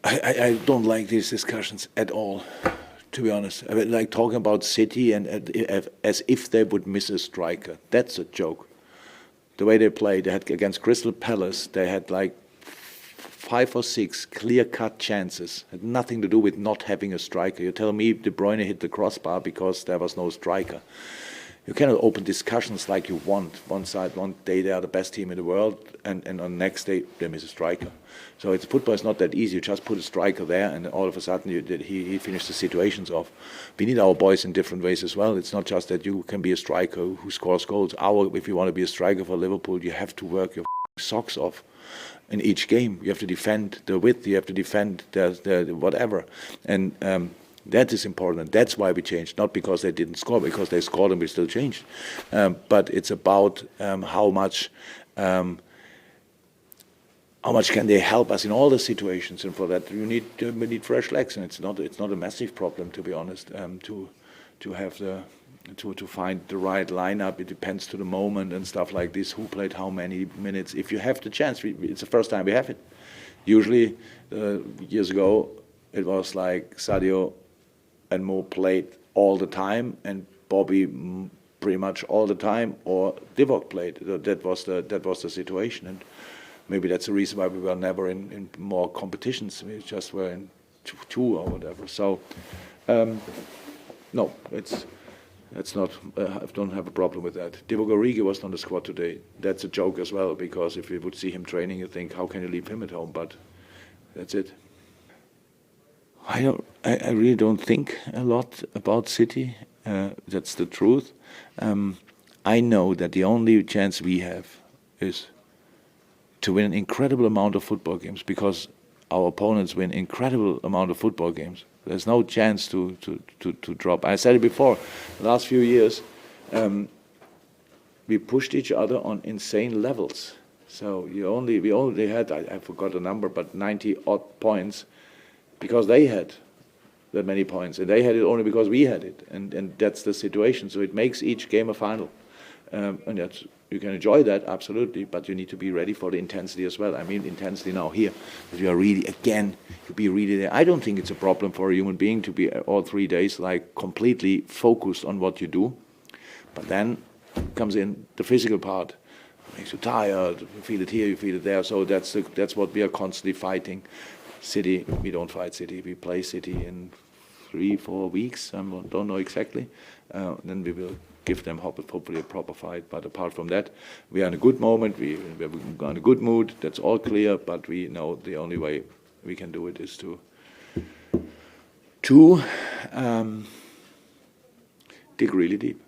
I don't like these discussions at all, to be honest. I mean, like talking about City and as if they would miss a striker. That's a joke. The way they played, they had against Crystal Palace, they had like 5 or 6 clear-cut chances. Had nothing to do with not having a striker. You tell me De Bruyne hit the crossbar because there was no striker. You cannot open discussions like you want. One side, one day they are the best team in the world, and on the next day they miss a striker. So football is not that easy. You just put a striker there, and all of a sudden he finished the situations off. We need our boys in different ways as well. It's not just that you can be a striker who scores goals. If you want to be a striker for Liverpool, you have to work your socks off in each game. You have to defend the width. You have to defend the whatever, and that is important. That's why we changed, not because they didn't score, because they scored and we still changed. But it's about how much can they help us in all the situations, and for that we need fresh legs, and it's not a massive problem, to be honest. To find the right lineup, it depends to the moment and stuff like this. Who played how many minutes? If you have the chance, it's the first time we have it. Usually, years ago, it was like Sadio and Mo played all the time, and Bobby pretty much all the time, or Divock played. That was the situation, and maybe that's the reason why we were never in more competitions. We just were in two or whatever. So no, it's not. I don't have a problem with that. Divock Origi wasn't on the squad today. That's a joke as well, because if you would see him training, you think, how can you leave him at home? But that's it. I really don't think a lot about City. That's the truth. I know that the only chance we have is to win an incredible amount of football games, because our opponents win incredible amount of football games. There's no chance to drop. I said it before. The last few years, we pushed each other on insane levels. So we only had, I forgot the number, but 90 odd points, because they had that many points, and they had it only because we had it, and that's the situation. So it makes each game a final, and you can enjoy that, absolutely, but you need to be ready for the intensity as well. I mean, intensity now here, that you are really, again, you be really there. I don't think it's a problem for a human being to be all 3 days like completely focused on what you do, but then comes in the physical part. It makes you tired, you feel it here, you feel it there, so that's what we are constantly fighting. City, we don't fight City. We play City in 3-4 weeks. I don't know exactly. Then we will give them hopefully a proper fight. But apart from that, we are in a good moment. We're in a good mood. That's all clear. But we know the only way we can do it is to dig really deep.